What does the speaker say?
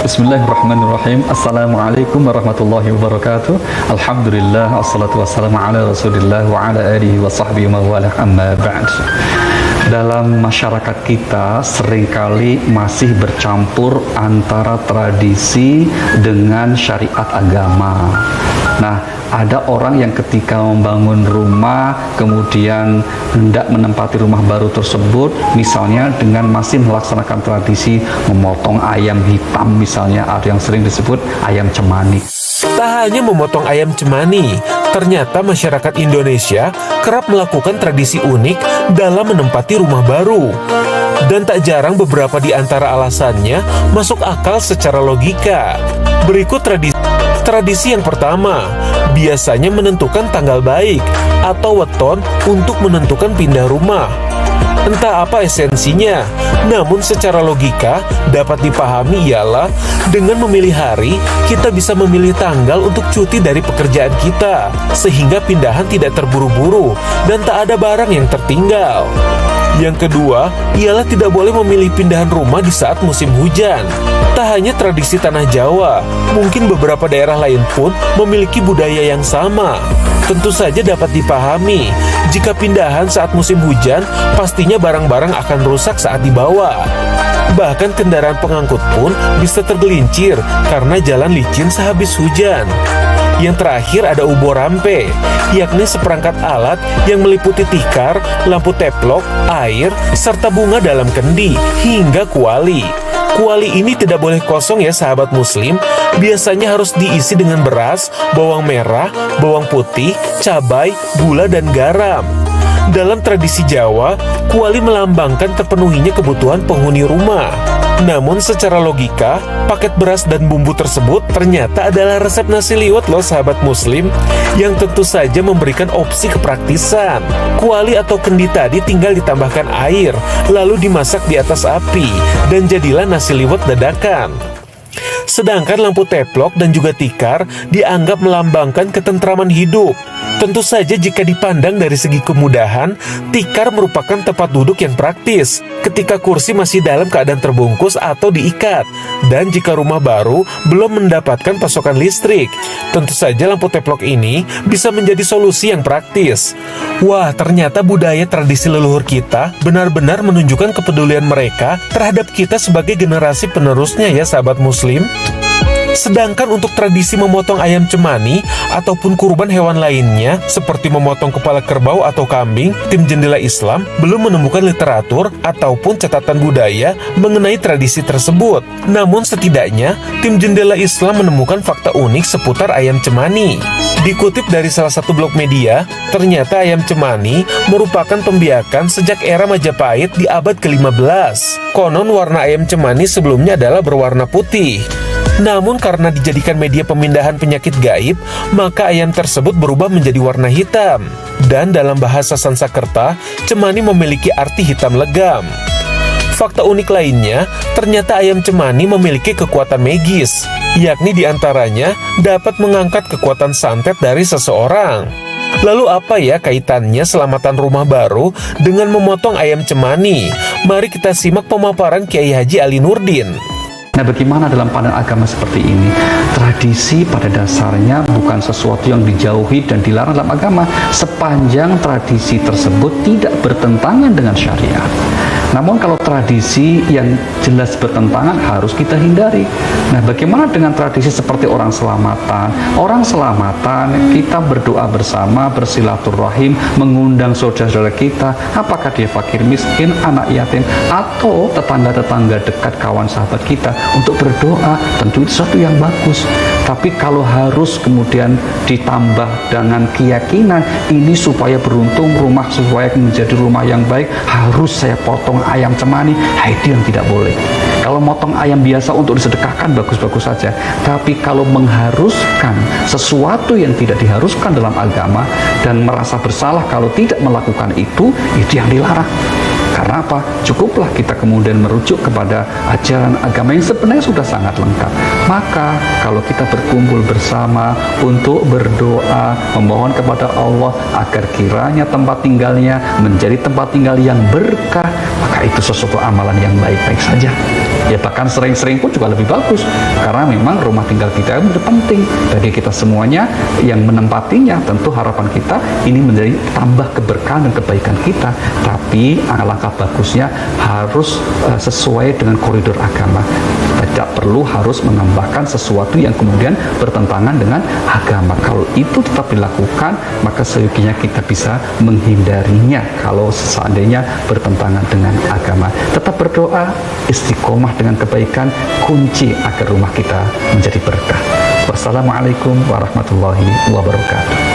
Bismillahirrahmanirrahim. Assalamualaikum warahmatullahi wabarakatuh. Alhamdulillah, assalatu wassalamu ala rasulillah wa ala alihi wa sahbihi wa wala, amma ba'd. Dalam masyarakat kita seringkali masih bercampur antara tradisi dengan syariat agama. Nah, ada orang yang ketika membangun rumah kemudian hendak menempati rumah baru tersebut, misalnya dengan masih melaksanakan tradisi memotong ayam hitam, misalnya ada yang sering disebut ayam cemani. Tak hanya memotong ayam cemani, ternyata masyarakat Indonesia kerap melakukan tradisi unik dalam menempati rumah baru. Dan tak jarang beberapa di antara alasannya masuk akal secara logika. Berikut tradisi yang pertama, biasanya menentukan tanggal baik atau weton untuk menentukan pindah rumah. Entah apa esensinya, namun secara logika dapat dipahami ialah dengan memilih hari, kita bisa memilih tanggal untuk cuti dari pekerjaan kita, sehingga pindahan tidak terburu-buru dan tak ada barang yang tertinggal. Yang kedua, ialah tidak boleh memilih pindahan rumah di saat musim hujan. Tak hanya tradisi tanah Jawa, mungkin beberapa daerah lain pun memiliki budaya yang sama. Tentu saja dapat dipahami, jika pindahan saat musim hujan, pastinya barang-barang akan rusak saat dibawa. Bahkan kendaraan pengangkut pun bisa tergelincir karena jalan licin sehabis hujan. Yang terakhir ada ubo rampe, yakni seperangkat alat yang meliputi tikar, lampu teplok, air, serta bunga dalam kendi, hingga kuali. Kuali ini tidak boleh kosong ya sahabat muslim, biasanya harus diisi dengan beras, bawang merah, bawang putih, cabai, gula, dan garam. Dalam tradisi Jawa, kuali melambangkan terpenuhinya kebutuhan penghuni rumah. Namun secara logika, paket beras dan bumbu tersebut ternyata adalah resep nasi liwet loh sahabat muslim, yang tentu saja memberikan opsi kepraktisan. Kuali atau kendi tadi tinggal ditambahkan air, lalu dimasak di atas api, dan jadilah nasi liwet dadakan. Sedangkan lampu teplok dan juga tikar dianggap melambangkan ketentraman hidup. Tentu saja jika dipandang dari segi kemudahan, tikar merupakan tempat duduk yang praktis ketika kursi masih dalam keadaan terbungkus atau diikat, dan jika rumah baru belum mendapatkan pasokan listrik. Tentu saja lampu teplok ini bisa menjadi solusi yang praktis. Wah, ternyata budaya tradisi leluhur kita benar-benar menunjukkan kepedulian mereka terhadap kita sebagai generasi penerusnya ya sahabat muslim. Sedangkan untuk tradisi memotong ayam cemani ataupun kurban hewan lainnya seperti memotong kepala kerbau atau kambing, tim Jendela Islam belum menemukan literatur ataupun catatan budaya mengenai tradisi tersebut. Namun setidaknya tim Jendela Islam menemukan fakta unik seputar ayam cemani. Dikutip dari salah satu blog media, ternyata ayam cemani merupakan pembiakan sejak era Majapahit di abad ke-15. Konon warna ayam cemani sebelumnya adalah berwarna putih. Namun karena dijadikan media pemindahan penyakit gaib, maka ayam tersebut berubah menjadi warna hitam. Dan dalam bahasa Sansekerta, cemani memiliki arti hitam legam. Fakta unik lainnya, ternyata ayam cemani memiliki kekuatan magis, yakni diantaranya dapat mengangkat kekuatan santet dari seseorang. Lalu apa ya kaitannya selamatan rumah baru dengan memotong ayam cemani? Mari kita simak pemaparan Kiai Haji Ali Nurdin. Nah, bagaimana dalam pandangan agama seperti ini? Tradisi pada dasarnya bukan sesuatu yang dijauhi dan dilarang dalam agama, sepanjang tradisi tersebut tidak bertentangan dengan syariat. Namun kalau tradisi yang jelas bertentangan harus kita hindari. Nah, bagaimana dengan tradisi seperti orang selamatan? Orang selamatan, kita berdoa bersama, bersilaturahim, mengundang saudara-saudara kita, apakah dia fakir miskin, anak yatim, atau tetangga-tetangga dekat, kawan sahabat kita, untuk berdoa, tentu itu sesuatu yang bagus. Tapi kalau harus kemudian ditambah dengan keyakinan ini supaya beruntung, rumah supaya menjadi rumah yang baik, harus saya potong ayam cemani, itu yang tidak boleh. Kalau motong ayam biasa untuk disedekahkan bagus-bagus saja, tapi kalau mengharuskan sesuatu yang tidak diharuskan dalam agama dan merasa bersalah kalau tidak melakukan itu yang dilarang. Karena apa? Cukuplah kita kemudian merujuk kepada ajaran agama yang sebenarnya sudah sangat lengkap. Maka kalau kita berkumpul bersama untuk berdoa, memohon kepada Allah agar kiranya tempat tinggalnya menjadi tempat tinggal yang berkah, maka itu sesuatu amalan yang baik-baik saja. Ya bahkan sering-sering pun juga lebih bagus, karena memang rumah tinggal kita itu penting bagi kita semuanya yang menempatinya. Tentu harapan kita ini menjadi tambah keberkahan dan kebaikan kita, tapi alangkah bagusnya harus sesuai dengan koridor agama. Tidak perlu harus menambahkan sesuatu yang kemudian bertentangan dengan agama. Kalau itu tetap dilakukan, maka seyogianya kita bisa menghindarinya kalau seandainya bertentangan dengan agama. Tetap berdoa, istiqomah dengan kebaikan, kunci agar rumah kita menjadi berkah. Wassalamualaikum warahmatullahi wabarakatuh.